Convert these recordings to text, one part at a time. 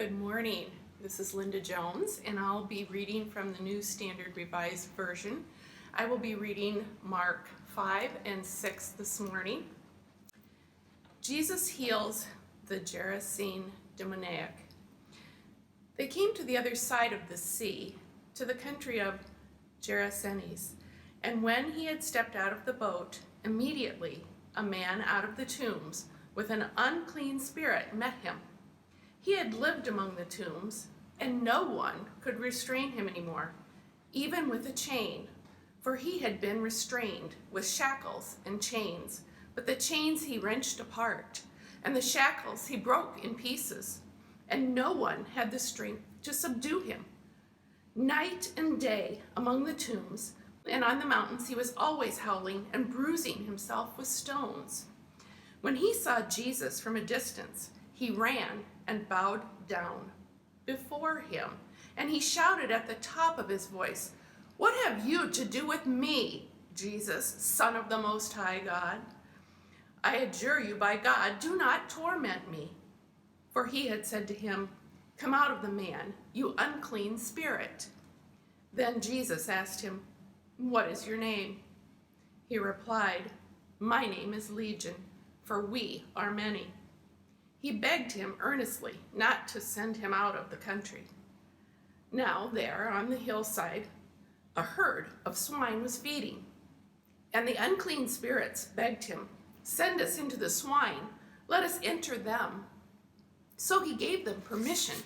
Good morning. This is Linda Jones, and I'll be reading from the New Standard Revised Version. I will be reading Mark 5 and 6 this morning. Jesus heals the Gerasene demoniac. They came to the other side of the sea, to the country of Gerasene, and when he had stepped out of the boat, immediately a man out of the tombs with an unclean spirit met him. He had lived among the tombs, and no one could restrain him anymore, even with a chain, for he had been restrained with shackles and chains. But the chains he wrenched apart, and the shackles he broke in pieces, and no one had the strength to subdue him. Night and day among the tombs and on the mountains he was always howling and bruising himself with stones. When he saw Jesus from a distance, he ran and bowed down before him, and he shouted at the top of his voice, "What have you to do with me, Jesus, Son of the Most High God? I adjure you by God, do not torment me." For he had said to him, "Come out of the man, you unclean spirit." Then Jesus asked him, "What is your name?" He replied, "My name is Legion, for we are many." He begged him earnestly not to send him out of the country. Now there on the hillside a herd of swine was feeding, and the unclean spirits begged him, "Send us into the swine, let us enter them." So he gave them permission.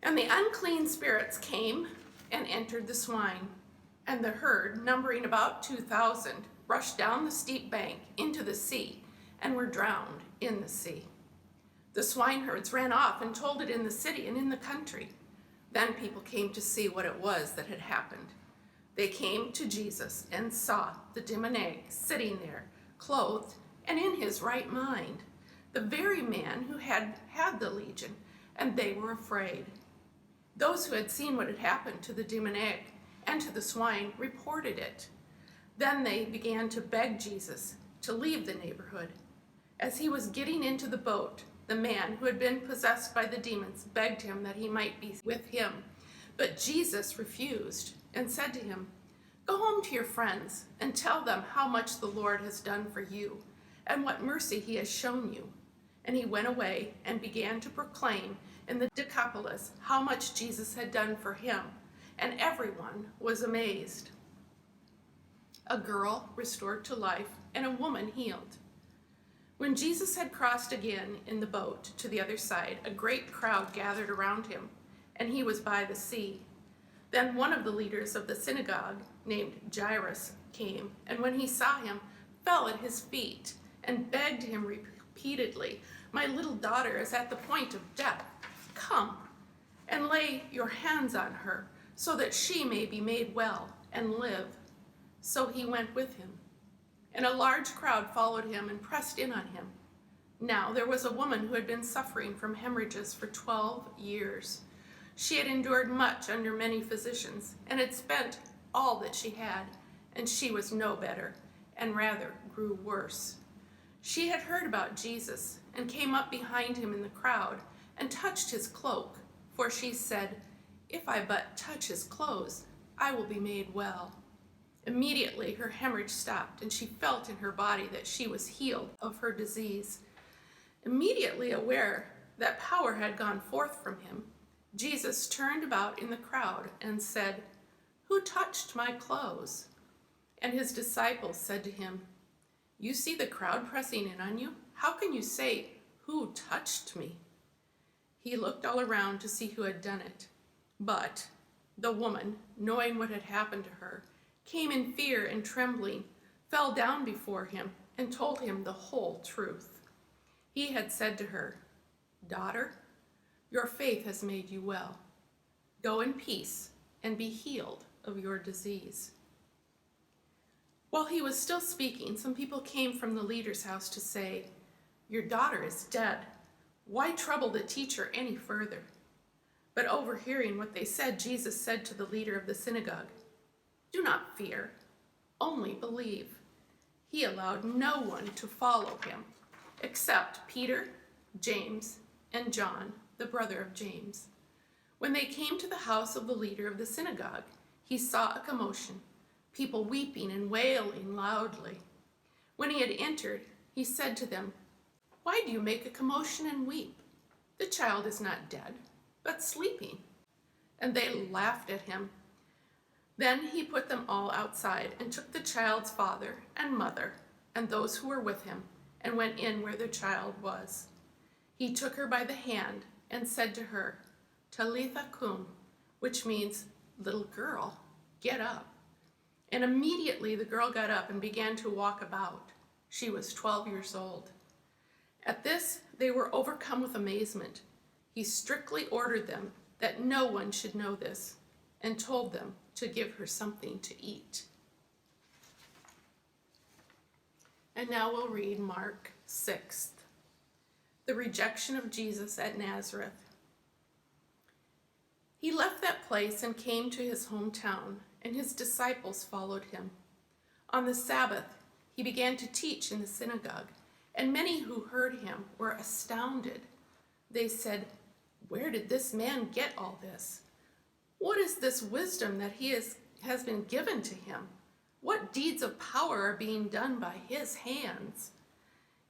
And the unclean spirits came and entered the swine, and the herd, numbering about 2,000, rushed down the steep bank into the sea and were drowned in the sea. The swineherds ran off and told it in the city and in the country. Then people came to see what it was that had happened. They came to Jesus and saw the demoniac sitting there, clothed and in his right mind, the very man who had had the legion, and they were afraid. Those who had seen what had happened to the demoniac and to the swine reported it. Then they began to beg Jesus to leave the neighborhood. As he was getting into the boat, the man who had been possessed by the demons begged him that he might be with him. But Jesus refused and said to him, "Go home to your friends and tell them how much the Lord has done for you and what mercy he has shown you." And he went away and began to proclaim in the Decapolis how much Jesus had done for him, and everyone was amazed. A girl restored to life and a woman healed. When Jesus had crossed again in the boat to the other side, a great crowd gathered around him, and he was by the sea. Then one of the leaders of the synagogue, named Jairus, came, and when he saw him, fell at his feet and begged him repeatedly, "My little daughter is at the point of death. Come and lay your hands on her, so that she may be made well and live." So he went with him. And a large crowd followed him and pressed in on him. Now there was a woman who had been suffering from hemorrhages for 12 years. She had endured much under many physicians and had spent all that she had, and she was no better, and rather grew worse. She had heard about Jesus and came up behind him in the crowd and touched his cloak, for she said, "If I but touch his clothes, I will be made well." Immediately her hemorrhage stopped, and she felt in her body that she was healed of her disease. Immediately aware that power had gone forth from him, Jesus turned about in the crowd and said, "Who touched my clothes?" And his disciples said to him, "You see the crowd pressing in on you. How can you say, 'Who touched me?'" He looked all around to see who had done it. But the woman, knowing what had happened to her, came in fear and trembling, fell down before him, and told him the whole truth. He had said to her, "Daughter, your faith has made you well. Go in peace and be healed of your disease." While he was still speaking, some people came from the leader's house to say, "Your daughter is dead. Why trouble the teacher any further?" But overhearing what they said, Jesus said to the leader of the synagogue, "Do not fear, only believe." He allowed no one to follow him except Peter, James, and John, the brother of James. When they came to the house of the leader of the synagogue, he saw a commotion, people weeping and wailing loudly. When he had entered, he said to them, "Why do you make a commotion and weep? The child is not dead, but sleeping." And they laughed at him. Then he put them all outside and took the child's father and mother and those who were with him and went in where the child was. He took her by the hand and said to her, "Talitha cum," which means, "Little girl, get up." And immediately the girl got up and began to walk about. She was 12 years old. At this, they were overcome with amazement. He strictly ordered them that no one should know this and told them to give her something to eat. And now we'll read Mark 6, the rejection of Jesus at Nazareth. He left that place and came to his hometown, and his disciples followed him. On the Sabbath, he began to teach in the synagogue, and many who heard him were astounded. They said, "Where did this man get all this? What is this wisdom that has been given to him? What deeds of power are being done by his hands?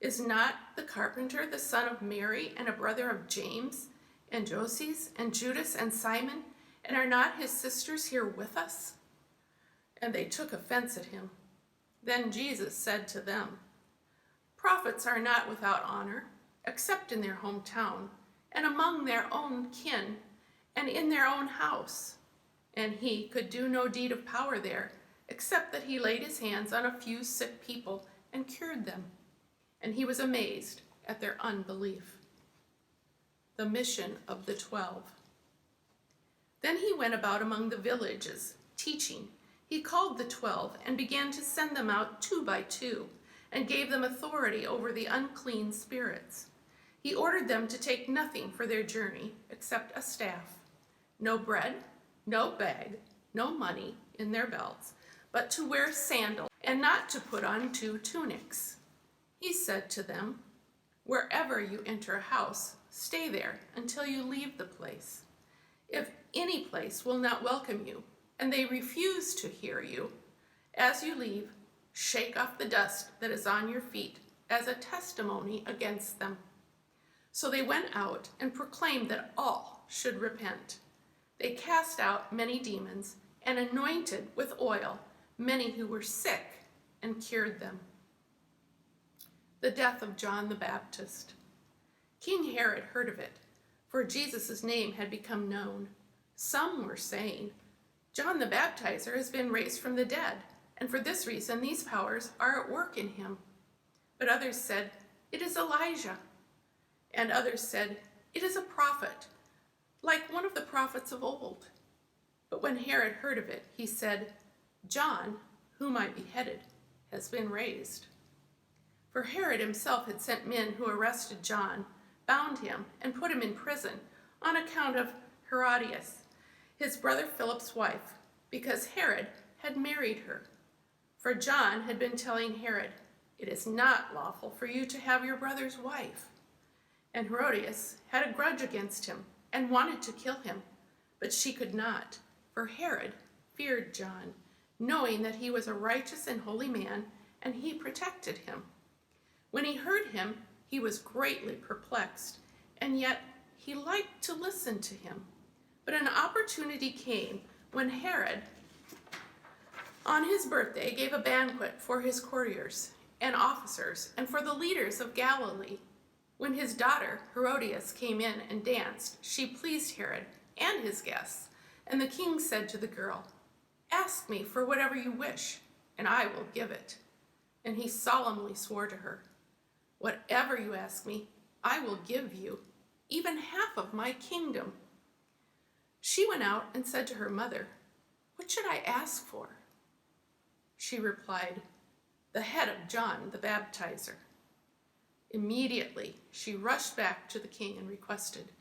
Is not the carpenter the son of Mary and a brother of James and Joses and Judas and Simon? And are not his sisters here with us?" And they took offense at him. Then Jesus said to them, "Prophets are not without honor, except in their hometown, and among their own kin, and in their own house." And he could do no deed of power there, except that he laid his hands on a few sick people and cured them. And he was amazed at their unbelief. The mission of the 12. Then he went about among the villages, teaching. He called the 12 and began to send them out 2 by 2, and gave them authority over the unclean spirits. He ordered them to take nothing for their journey except a staff, no bread, no bag, no money in their belts, but to wear sandals, and not to put on 2 tunics. He said to them, "Wherever you enter a house, stay there until you leave the place. If any place will not welcome you, and they refuse to hear you, as you leave, shake off the dust that is on your feet as a testimony against them." So they went out and proclaimed that all should repent. They cast out many demons and anointed with oil many who were sick and cured them. The death of John the Baptist. King Herod heard of it, for Jesus' name had become known. Some were saying, "John the Baptizer has been raised from the dead, and for this reason these powers are at work in him." But others said, "It is Elijah." And others said, "It is a prophet, like one of the prophets of old." But when Herod heard of it, he said, "John, whom I beheaded, has been raised." For Herod himself had sent men who arrested John, bound him, and put him in prison on account of Herodias, his brother Philip's wife, because Herod had married her. For John had been telling Herod, "It is not lawful for you to have your brother's wife." And Herodias had a grudge against him and wanted to kill him, but she could not, for Herod feared John, knowing that he was a righteous and holy man, and he protected him. When he heard him, he was greatly perplexed, and yet he liked to listen to him. But an opportunity came when Herod, on his birthday, gave a banquet for his courtiers and officers and for the leaders of Galilee. When his daughter Herodias came in and danced, she pleased Herod and his guests. And the king said to the girl, "Ask me for whatever you wish, and I will give it." And he solemnly swore to her, "Whatever you ask me, I will give you, even half of my kingdom." She went out and said to her mother, "What should I ask for?" She replied, "The head of John the Baptizer." Immediately she rushed back to the king and requested,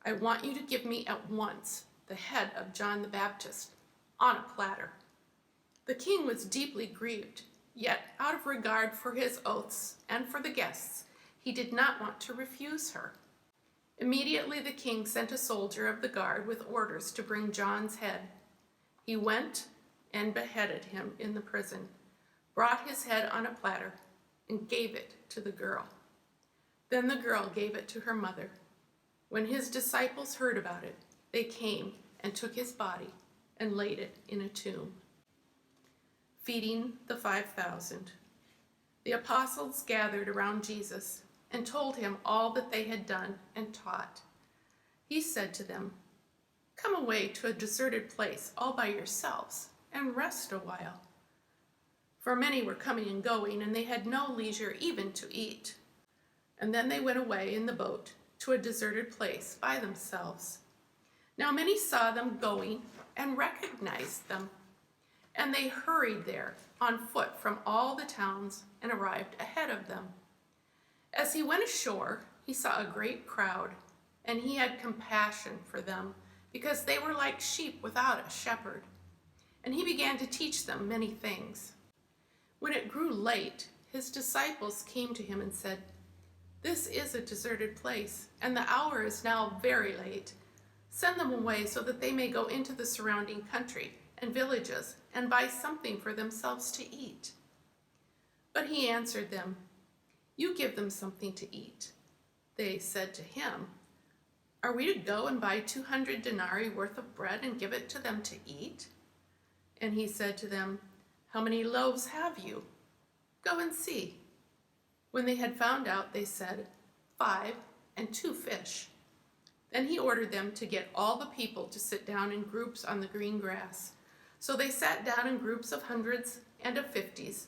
"I want you to give me at once the head of John the Baptist on a platter." The king was deeply grieved, yet out of regard for his oaths and for the guests, he did not want to refuse her. Immediately the king sent a soldier of the guard with orders to bring John's head. He went and beheaded him in the prison, brought his head on a platter, and gave it to the girl. Then the girl gave it to her mother. When his disciples heard about it, they came and took his body and laid it in a tomb. Feeding the 5,000. The apostles gathered around Jesus and told him all that they had done and taught. He said to them, "Come away to a deserted place all by yourselves and rest a while." For many were coming and going, and they had no leisure even to eat. And then they went away in the boat to a deserted place by themselves. Now many saw them going and recognized them, and they hurried there on foot from all the towns and arrived ahead of them. As he went ashore, he saw a great crowd, and he had compassion for them, because they were like sheep without a shepherd. And he began to teach them many things. When it grew late, his disciples came to him and said, "This is a deserted place, and the hour is now very late. Send them away so that they may go into the surrounding country and villages and buy something for themselves to eat." But he answered them, "You give them something to eat." They said to him, "Are we to go and buy 200 denarii worth of bread and give it to them to eat?" And he said to them, "How many loaves have you? Go and see." When they had found out, they said, 5 and 2 fish. Then he ordered them to get all the people to sit down in groups on the green grass. So they sat down in groups of hundreds and of 50s.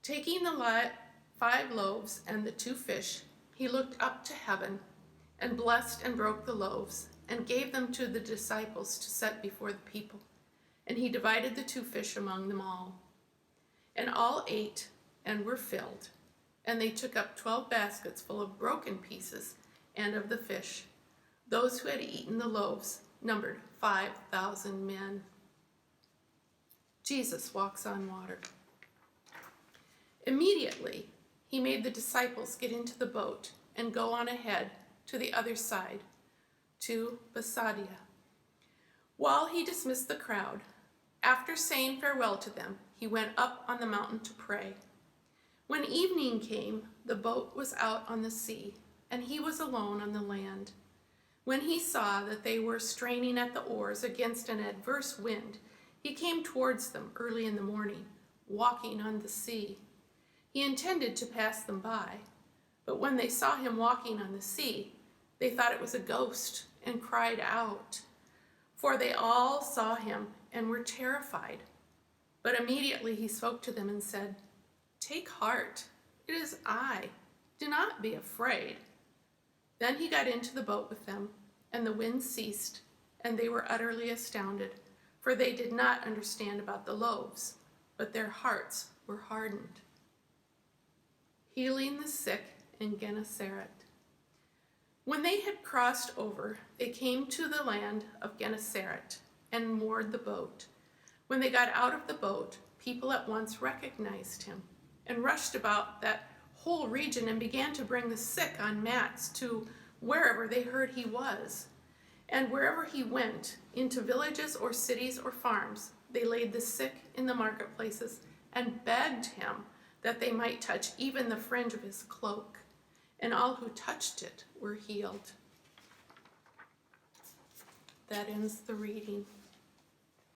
Taking the 5 loaves and the 2 fish, he looked up to heaven and blessed and broke the loaves and gave them to the disciples to set before the people. And he divided the 2 fish among them all. And all ate and were filled. And they took up 12 baskets full of broken pieces and of the fish. Those who had eaten the loaves numbered 5,000 men. Jesus walks on water. Immediately, he made the disciples get into the boat and go on ahead to the other side, to Bethsaida. While he dismissed the crowd, after saying farewell to them, he went up on the mountain to pray. When evening came, the boat was out on the sea, and he was alone on the land. When he saw that they were straining at the oars against an adverse wind, he came towards them early in the morning, walking on the sea. He intended to pass them by, but when they saw him walking on the sea, they thought it was a ghost and cried out. For they all saw him and were terrified. But immediately he spoke to them and said, "Take heart, it is I. Do not be afraid." Then he got into the boat with them, and the wind ceased, and they were utterly astounded, for they did not understand about the loaves, but their hearts were hardened. Healing the sick in Gennesaret. When they had crossed over, they came to the land of Gennesaret and moored the boat. When they got out of the boat, people at once recognized him and rushed about that whole region and began to bring the sick on mats to wherever they heard he was. And wherever he went, into villages or cities or farms, they laid the sick in the marketplaces and begged him that they might touch even the fringe of his cloak. And all who touched it were healed. That ends the reading.